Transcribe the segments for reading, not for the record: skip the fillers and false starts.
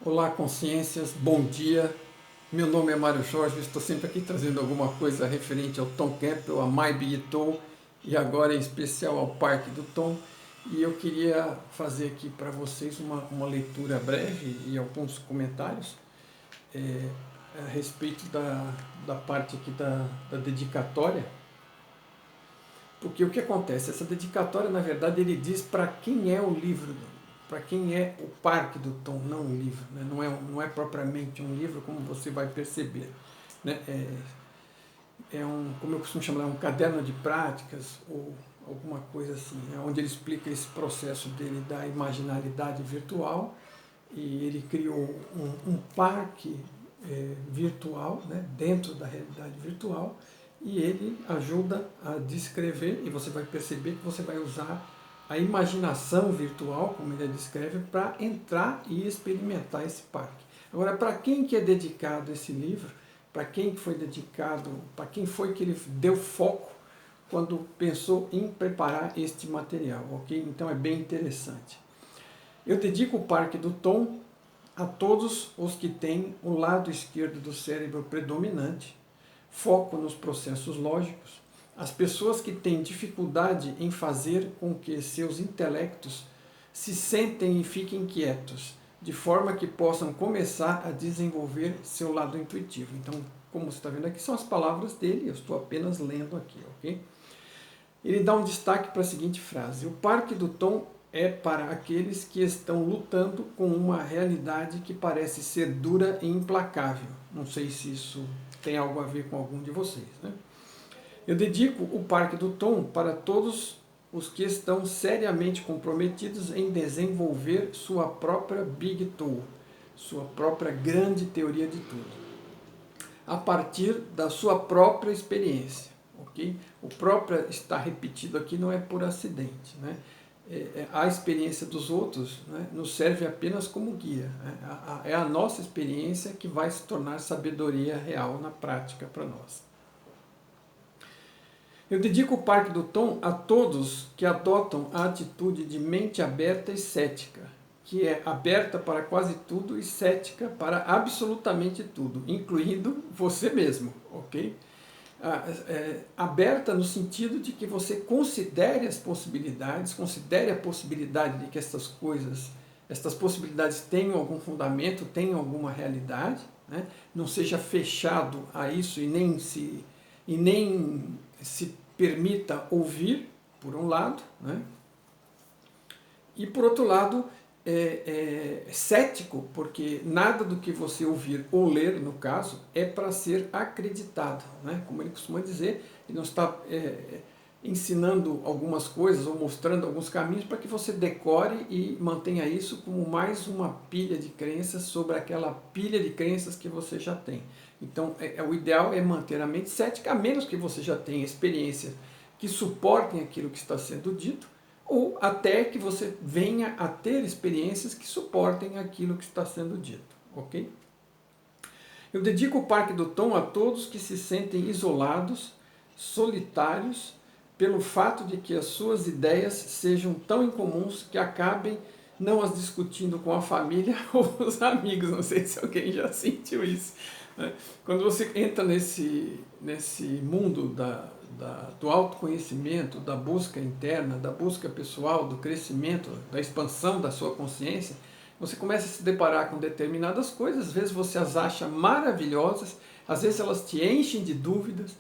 Olá, consciências, bom dia. Meu nome é Mário Jorge, estou sempre aqui trazendo alguma coisa referente ao Tom Campbell, a My Big Tom e agora em especial ao Parque do Tom. E eu queria fazer aqui para vocês uma leitura breve e alguns comentários é, a respeito da parte aqui da dedicatória. Porque o que acontece? Essa dedicatória, na verdade, ele diz para quem é o livro, para quem é o Parque do Tom, não o livro. Né? Não é propriamente um livro, como você vai perceber. Né? É como eu costumo chamar, um caderno de práticas ou alguma coisa assim, né? Onde ele explica esse processo dele da imaginalidade virtual e ele criou um parque virtual, né, dentro da realidade virtual, e ele ajuda a descrever, e você vai perceber que você vai usar a imaginação virtual, como ele descreve, para entrar e experimentar esse parque. Agora, para quem que é dedicado esse livro, para quem foi dedicado, para quem foi que ele deu foco quando pensou em preparar este material, ok? Então é bem interessante. Eu dedico o Parque do Tom a todos os que têm o lado esquerdo do cérebro predominante, foco nos processos lógicos, as pessoas que têm dificuldade em fazer com que seus intelectos se sentem e fiquem quietos, de forma que possam começar a desenvolver seu lado intuitivo. Então, como você está vendo aqui, são as palavras dele, eu estou apenas lendo aqui, ok? Ele dá um destaque para a seguinte frase: o Parque do Tom é para aqueles que estão lutando com uma realidade que parece ser dura e implacável. Não sei se isso tem algo a ver com algum de vocês, né? Eu dedico o Parque do Tom para todos os que estão seriamente comprometidos em desenvolver sua própria Big Tool, sua própria grande teoria de tudo, a partir da sua própria experiência. Okay? O próprio está repetido aqui não é por acidente. Né? A experiência dos outros, né, nos serve apenas como guia. Né? É a nossa experiência que vai se tornar sabedoria real na prática para nós. Eu dedico o Parque do Tom a todos que adotam a atitude de mente aberta e cética, que é aberta para quase tudo e cética para absolutamente tudo, incluindo você mesmo, ok? Aberta no sentido de que você considere as possibilidades, considere a possibilidade de que essas coisas, estas possibilidades tenham algum fundamento, tenham alguma realidade, né? Não seja fechado a isso e nem se permita ouvir, por um lado, né? E por outro lado, cético, porque nada do que você ouvir ou ler, no caso, é para ser acreditado. Né? Como ele costuma dizer, ele não está ensinando algumas coisas ou mostrando alguns caminhos para que você decore e mantenha isso como mais uma pilha de crenças sobre aquela pilha de crenças que você já tem. Então, o ideal é manter a mente cética, a menos que você já tenha experiências que suportem aquilo que está sendo dito, ou até que você venha a ter experiências que suportem aquilo que está sendo dito, ok? Eu dedico o Parque do Tom a todos que se sentem isolados, solitários, pelo fato de que as suas ideias sejam tão incomuns que acabem não as discutindo com a família ou os amigos. Não sei se alguém já sentiu isso. Né? Quando você entra nesse mundo do autoconhecimento, da busca interna, da busca pessoal, do crescimento, da expansão da sua consciência, você começa a se deparar com determinadas coisas, às vezes você as acha maravilhosas, às vezes elas te enchem de dúvidas,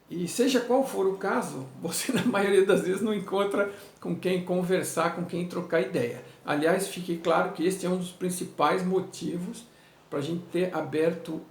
e seja qual for o caso, você na maioria das vezes não encontra com quem conversar, com quem trocar ideia. Aliás, fique claro que este é um dos principais motivos para a gente ter aberto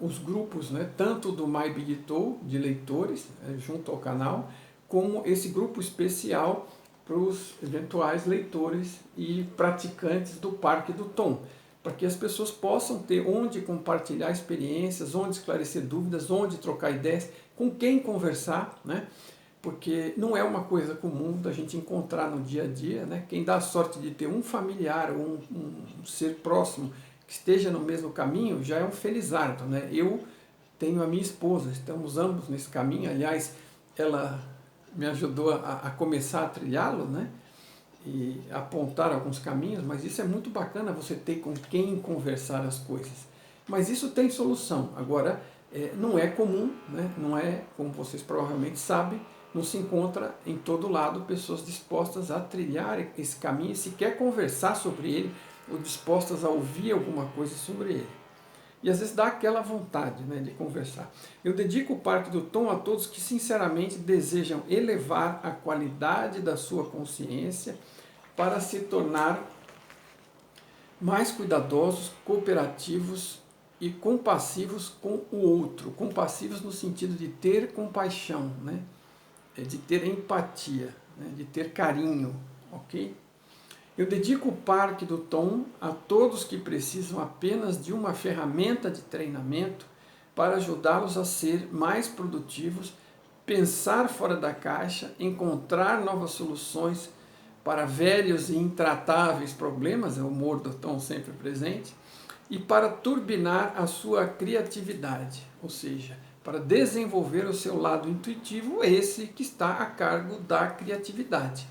os grupos, né, tanto do My Big Tool, de leitores, junto ao canal, como esse grupo especial para os eventuais leitores e praticantes do Parque do Tom, para que as pessoas possam ter onde compartilhar experiências, onde esclarecer dúvidas, onde trocar ideias, com quem conversar, né? Porque não é uma coisa comum da gente encontrar no dia a dia, né? Quem dá a sorte de ter um familiar ou um ser próximo que esteja no mesmo caminho já é um felizardo, né? Eu tenho a minha esposa, estamos ambos nesse caminho, aliás, ela me ajudou a começar a trilhá-lo, né? e apontar alguns caminhos, mas isso é muito bacana, você ter com quem conversar as coisas. Mas isso tem solução. Agora, não é comum, né? Não é, como vocês provavelmente sabem, não se encontra em todo lado pessoas dispostas a trilhar esse caminho, e sequer conversar sobre ele, ou dispostas a ouvir alguma coisa sobre ele. E às vezes dá aquela vontade, né, de conversar. Eu dedico o Parque do Tom a todos que sinceramente desejam elevar a qualidade da sua consciência para se tornar mais cuidadosos, cooperativos e compassivos com o outro. Compassivos no sentido de ter compaixão, né, de ter empatia, né, de ter carinho, ok? Eu dedico o Parque do Tom a todos que precisam apenas de uma ferramenta de treinamento para ajudá-los a ser mais produtivos, pensar fora da caixa, encontrar novas soluções para velhos e intratáveis problemas, é o humor do Tom sempre presente, e para turbinar a sua criatividade, ou seja, para desenvolver o seu lado intuitivo, esse que está a cargo da criatividade,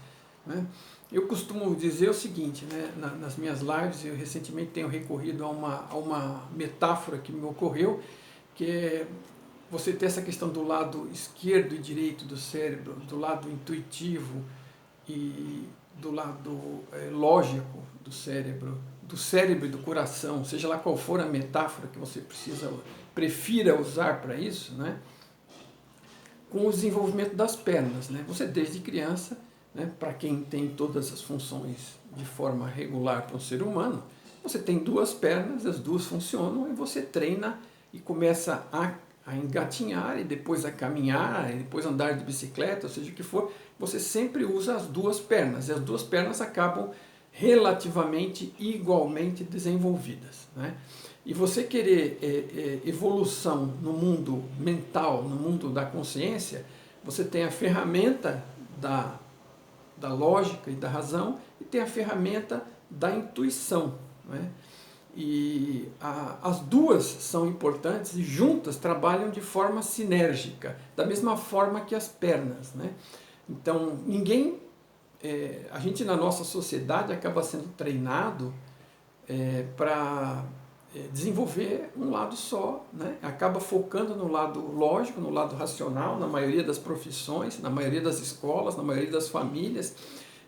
né? Eu costumo dizer o seguinte, né, nas minhas lives, eu recentemente tenho recorrido a uma metáfora que me ocorreu, que é você ter essa questão do lado esquerdo e direito do cérebro, do lado intuitivo e do lado lógico do cérebro e do coração, seja lá qual for a metáfora que você prefira usar para isso, né, com o desenvolvimento das pernas, né? Você desde criança, né, para quem tem todas as funções de forma regular para um ser humano, você tem duas pernas, as duas funcionam e você treina e começa a engatinhar e depois a caminhar e depois andar de bicicleta, ou seja o que for, você sempre usa as duas pernas e as duas pernas acabam relativamente igualmente desenvolvidas, né? E você querer evolução no mundo mental, no mundo da consciência, você tem a ferramenta da lógica e da razão e tem a ferramenta da intuição, né? E as duas são importantes e juntas trabalham de forma sinérgica, da mesma forma que as pernas, né? Então, a gente na nossa sociedade acaba sendo treinado para desenvolver um lado só, né? Acaba focando no lado lógico, no lado racional, na maioria das profissões, na maioria das escolas, na maioria das famílias,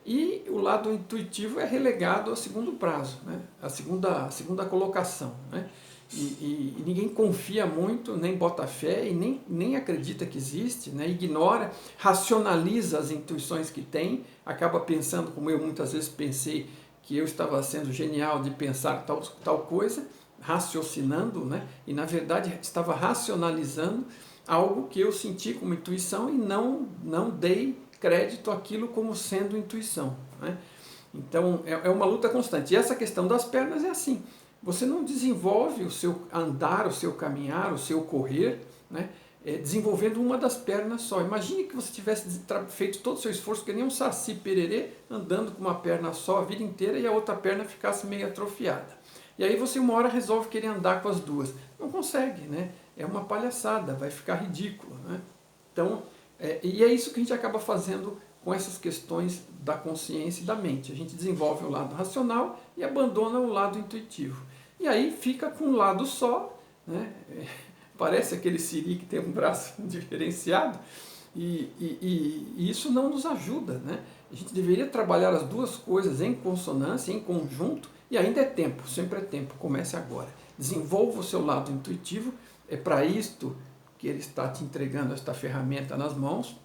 e o lado intuitivo é relegado ao segundo prazo, né? A segunda colocação, né? E ninguém confia muito, nem bota fé e nem acredita que existe, né? Ignora, racionaliza as intuições que tem, acaba pensando, como eu muitas vezes pensei, que eu estava sendo genial de pensar tal coisa, raciocinando, né? E na verdade estava racionalizando algo que eu senti como intuição e não dei crédito àquilo como sendo intuição, né? Então é uma luta constante. E essa questão das pernas é assim, você não desenvolve o seu andar, o seu caminhar, o seu correr, né, desenvolvendo uma das pernas só. Imagine que você tivesse feito todo o seu esforço, que nem um saci pererê, andando com uma perna só a vida inteira e a outra perna ficasse meio atrofiada. E aí você uma hora resolve querer andar com as duas. Não consegue, né? É uma palhaçada, vai ficar ridículo, né? Então, e é isso que a gente acaba fazendo com essas questões da consciência e da mente. A gente desenvolve o lado racional e abandona o lado intuitivo. E aí fica com um lado só, né? Parece aquele siri que tem um braço diferenciado, e isso não nos ajuda, né? A gente deveria trabalhar as duas coisas em consonância, em conjunto, e ainda é tempo, sempre é tempo, comece agora. Desenvolva o seu lado intuitivo, é para isto que ele está te entregando esta ferramenta nas mãos,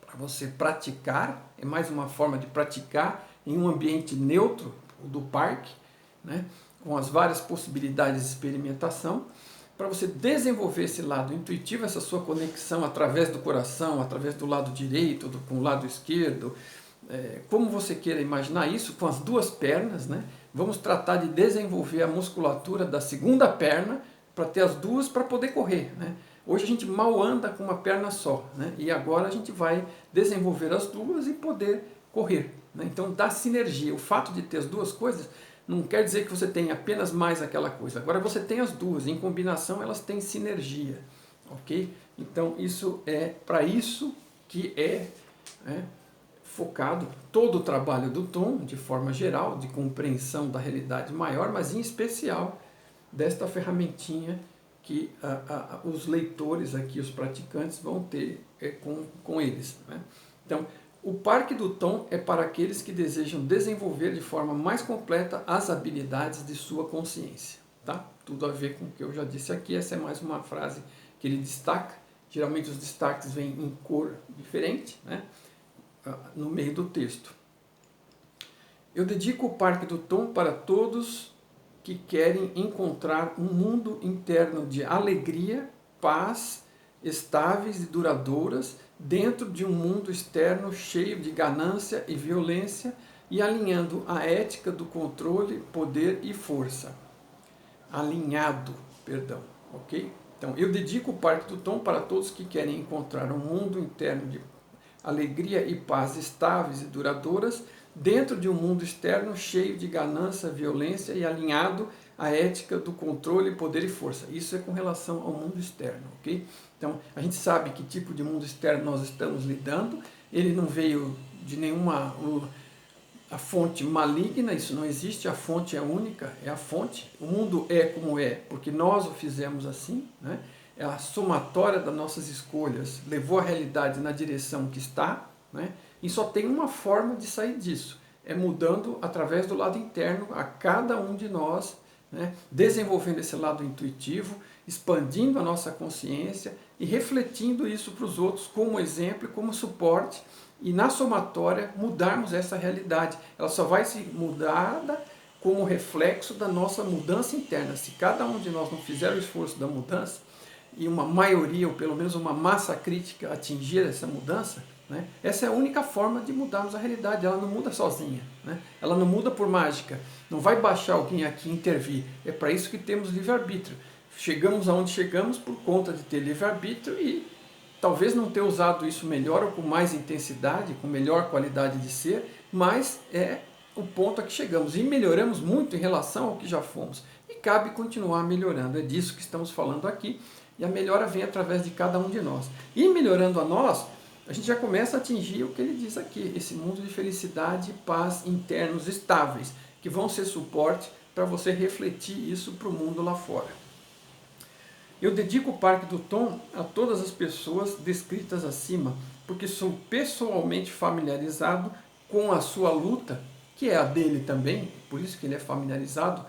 para você praticar, é mais uma forma de praticar em um ambiente neutro, o do parque, né? Com as várias possibilidades de experimentação, para você desenvolver esse lado intuitivo, essa sua conexão através do coração, através do lado direito, com o lado esquerdo, como você queira imaginar isso, com as duas pernas, né? Vamos tratar de desenvolver a musculatura da segunda perna, para ter as duas para poder correr, né? Hoje a gente mal anda com uma perna só, né? E agora a gente vai desenvolver as duas e poder correr, né? Então dá sinergia, o fato de ter as duas coisas não quer dizer que você tem apenas mais aquela coisa. Agora você tem as duas, em combinação elas têm sinergia, ok? Então isso é para isso que focado todo o trabalho do Tom, de forma geral, de compreensão da realidade maior, mas em especial desta ferramentinha que os leitores aqui, os praticantes, vão ter com eles, né? Então, o Parque do Tom é para aqueles que desejam desenvolver de forma mais completa as habilidades de sua consciência, tá? Tudo a ver com o que eu já disse aqui. Essa é mais uma frase que ele destaca. Geralmente os destaques vêm em cor diferente, né, no meio do texto. Eu dedico o Parque do Tom para todos que querem encontrar um mundo interno de alegria, paz, estáveis e duradouras, dentro de um mundo externo cheio de ganância e violência e alinhando a ética do controle, poder e força. Ok? Então, eu dedico o Parque do Tom para todos que querem encontrar um mundo interno de alegria e paz estáveis e duradouras, dentro de um mundo externo cheio de ganância, violência e alinhado à ética do controle, poder e força. Isso é com relação ao mundo externo, ok? Então, a gente sabe que tipo de mundo externo nós estamos lidando. Ele não veio de nenhuma a fonte maligna, isso não existe, a fonte é única, é a fonte. O mundo é como é, porque nós o fizemos assim, né? É a somatória das nossas escolhas, levou a realidade na direção que está, né? E só tem uma forma de sair disso, é mudando através do lado interno a cada um de nós, né? Desenvolvendo esse lado intuitivo, expandindo a nossa consciência e refletindo isso para os outros como exemplo e como suporte, e na somatória mudarmos essa realidade. Ela só vai ser mudada como reflexo da nossa mudança interna. Se cada um de nós não fizer o esforço da mudança, e uma maioria, ou pelo menos uma massa crítica atingir essa mudança, né, essa é a única forma de mudarmos a realidade. Ela não muda sozinha, né? Ela não muda por mágica. Não vai baixar alguém aqui e intervir. É para isso que temos livre-arbítrio. Chegamos aonde chegamos por conta de ter livre-arbítrio e talvez não ter usado isso melhor ou com mais intensidade, com melhor qualidade de ser, mas é o ponto a que chegamos. E melhoramos muito em relação ao que já fomos. E cabe continuar melhorando. É disso que estamos falando aqui. E a melhora vem através de cada um de nós. E melhorando a nós, a gente já começa a atingir o que ele diz aqui. Esse mundo de felicidade e paz internos estáveis, que vão ser suporte para você refletir isso para o mundo lá fora. Eu dedico o Parque do Tom a todas as pessoas descritas acima, porque sou pessoalmente familiarizado com a sua luta, que é a dele também, por isso que ele é familiarizado.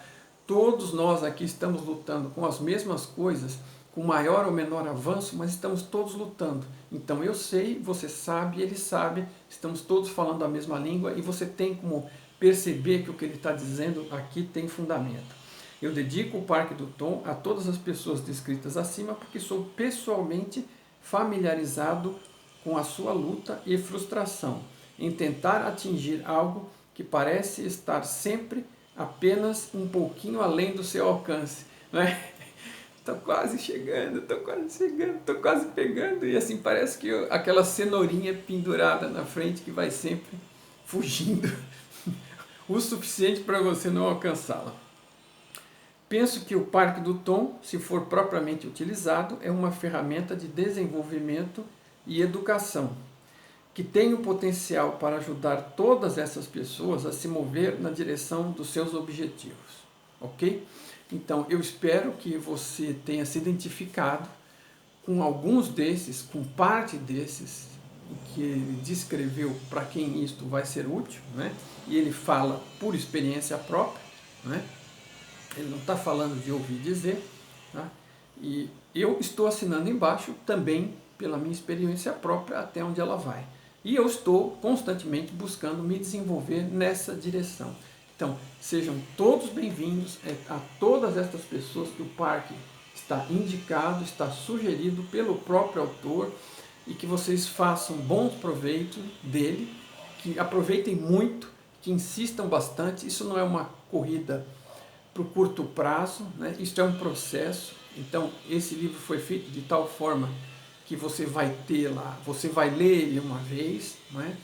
Todos nós aqui estamos lutando com as mesmas coisas, com maior ou menor avanço, mas estamos todos lutando. Então eu sei, você sabe, ele sabe, estamos todos falando a mesma língua e você tem como perceber que o que ele está dizendo aqui tem fundamento. Eu dedico o Parque do Tom a todas as pessoas descritas acima, porque sou pessoalmente familiarizado com a sua luta e frustração em tentar atingir algo que parece estar sempre apenas um pouquinho além do seu alcance, né? Estou quase chegando, estou quase pegando, e assim parece que aquela cenourinha pendurada na frente que vai sempre fugindo o suficiente para você não alcançá-la. Penso que o Parque do Tom, se for propriamente utilizado, é uma ferramenta de desenvolvimento e educação, que tem o potencial para ajudar todas essas pessoas a se mover na direção dos seus objetivos. Ok? Então, eu espero que você tenha se identificado com alguns desses, com parte desses, que ele descreveu para quem isto vai ser útil, né? E ele fala por experiência própria, né? Ele não está falando de ouvir dizer, tá? E eu estou assinando embaixo também pela minha experiência própria até onde ela vai. E eu estou constantemente buscando me desenvolver nessa direção. Então, sejam todos bem-vindos a todas estas pessoas que o parque está indicado, está sugerido pelo próprio autor, e que vocês façam bons proveitos dele, que aproveitem muito, que insistam bastante. Isso não é uma corrida para o curto prazo, né? Isso é um processo. Então esse livro foi feito de tal forma que você vai ter lá, você vai ler ele uma vez, né?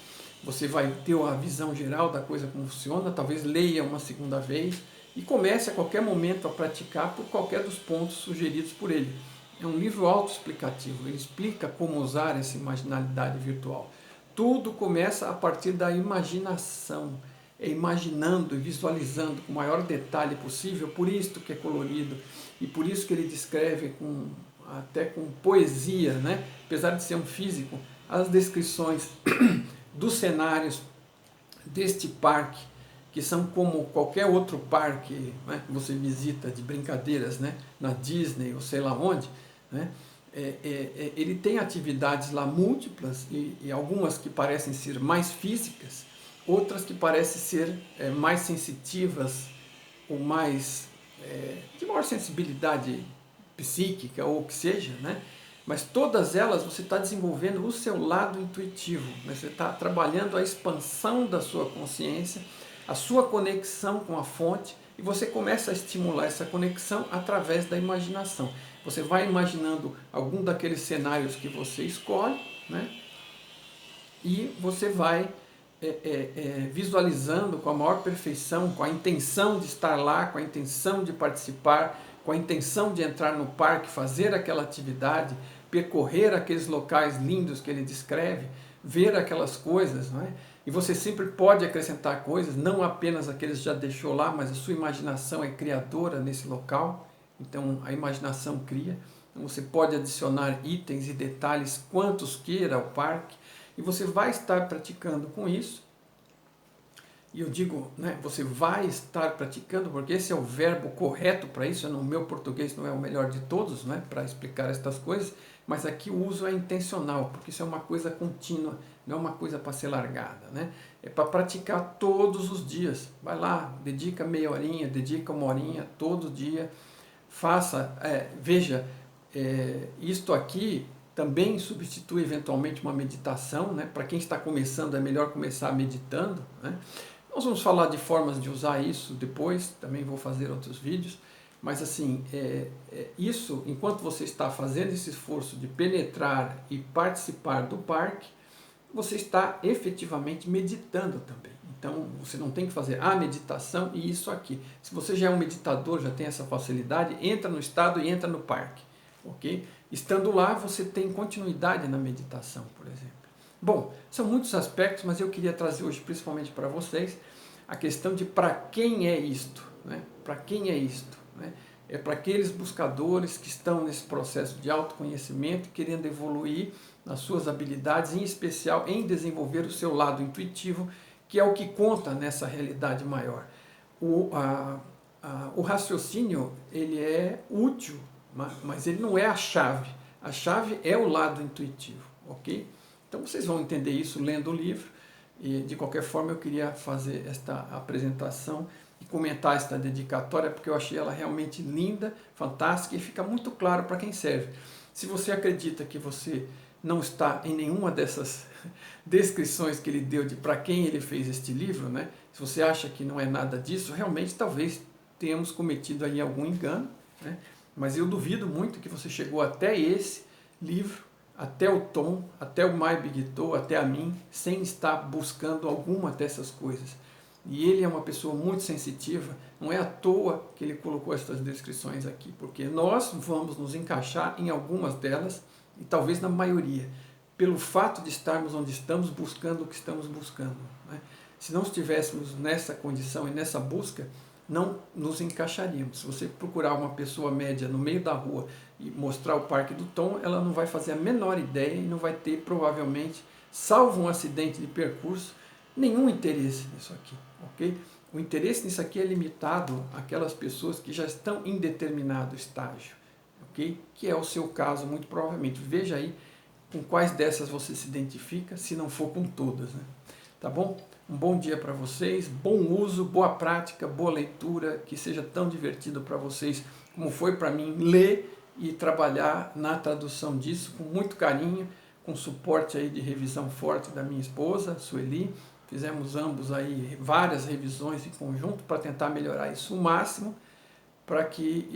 Você vai ter a visão geral da coisa como funciona, talvez leia uma segunda vez e comece a qualquer momento a praticar por qualquer dos pontos sugeridos por ele. É um livro autoexplicativo, ele explica como usar essa imaginalidade virtual. Tudo começa a partir da imaginação, é imaginando e visualizando com o maior detalhe possível, por isso que é colorido e por isso que ele descreve até com poesia, né? Apesar de ser um físico, as descrições dos cenários deste parque, que são como qualquer outro parque, né, que você visita de brincadeiras, né, na Disney ou sei lá onde, né, ele tem atividades lá múltiplas e algumas que parecem ser mais físicas, outras que parecem ser mais sensitivas ou mais de maior sensibilidade psíquica ou o que seja, né? Mas todas elas você está desenvolvendo o seu lado intuitivo, né? Você está trabalhando a expansão da sua consciência, a sua conexão com a fonte, e você começa a estimular essa conexão através da imaginação. Você vai imaginando algum daqueles cenários que você escolhe, né? E você vai visualizando com a maior perfeição, com a intenção de estar lá, com a intenção de participar, com a intenção de entrar no parque, fazer aquela atividade, percorrer aqueles locais lindos que ele descreve, ver aquelas coisas, não é? E você sempre pode acrescentar coisas, não apenas aqueles que já deixou lá, mas a sua imaginação é criadora nesse local, então a imaginação cria. Então você pode adicionar itens e detalhes quantos queira ao parque, e você vai estar praticando com isso. E eu digo, né, você vai estar praticando, porque esse é o verbo correto para isso. No meu português não é o melhor de todos, né, para explicar estas coisas, mas aqui o uso é intencional, porque isso é uma coisa contínua, não é uma coisa para ser largada, né? É para praticar todos os dias. Vai lá, dedica meia horinha, dedica uma horinha todo dia, faça, veja, isto aqui também substitui eventualmente uma meditação, né? Para quem está começando é melhor começar meditando, né? Nós vamos falar de formas de usar isso depois, também vou fazer outros vídeos, mas assim, isso, enquanto você está fazendo esse esforço de penetrar e participar do parque, você está efetivamente meditando também. Então, você não tem que fazer a meditação e isso aqui. Se você já é um meditador, já tem essa facilidade, entra no estado e entra no parque, ok? Estando lá, você tem continuidade na meditação, por exemplo. Bom, são muitos aspectos, mas eu queria trazer hoje, principalmente para vocês, a questão de para quem é isto, né? Para quem é isto, né? É para aqueles buscadores que estão nesse processo de autoconhecimento, querendo evoluir nas suas habilidades, em especial em desenvolver o seu lado intuitivo, que é o que conta nessa realidade maior. O raciocínio, ele é útil, mas ele não é a chave. A chave é o lado intuitivo, ok? Então vocês vão entender isso lendo o livro, e de qualquer forma eu queria fazer esta apresentação e comentar esta dedicatória, porque eu achei ela realmente linda, fantástica, e fica muito claro para quem serve. Se você acredita que você não está em nenhuma dessas descrições que ele deu de para quem ele fez este livro, né? Se você acha que não é nada disso, realmente talvez tenhamos cometido aí algum engano, né? Mas eu duvido muito que você chegou até esse livro, até o Tom, até o My Big Toe, até a mim, sem estar buscando alguma dessas coisas. E ele é uma pessoa muito sensitiva, não é à toa que ele colocou essas descrições aqui, porque nós vamos nos encaixar em algumas delas, e talvez na maioria, pelo fato de estarmos onde estamos, buscando o que estamos buscando, né? Se não estivéssemos nessa condição e nessa busca, não nos encaixaríamos. Se você procurar uma pessoa média no meio da rua e mostrar o Parque do Tom, ela não vai fazer a menor ideia e não vai ter, provavelmente, salvo um acidente de percurso, nenhum interesse nisso aqui, ok? O interesse nisso aqui é limitado àquelas pessoas que já estão em determinado estágio, ok? Que é o seu caso, muito provavelmente. Veja aí com quais dessas você se identifica, se não for com todas, né? Tá bom? Um bom dia para vocês, bom uso, boa prática, boa leitura, que seja tão divertido para vocês como foi para mim ler e trabalhar na tradução disso com muito carinho, com suporte aí de revisão forte da minha esposa, Sueli. Fizemos ambos aí várias revisões em conjunto para tentar melhorar isso o máximo, para que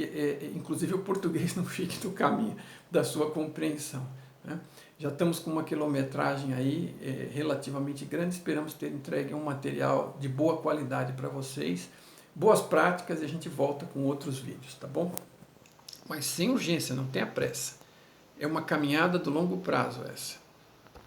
inclusive o português não fique no caminho da sua compreensão, né? Já estamos com uma quilometragem aí relativamente grande, esperamos ter entregue um material de boa qualidade para vocês, boas práticas, e a gente volta com outros vídeos, tá bom? Mas sem urgência, não tenha pressa. É uma caminhada do longo prazo essa.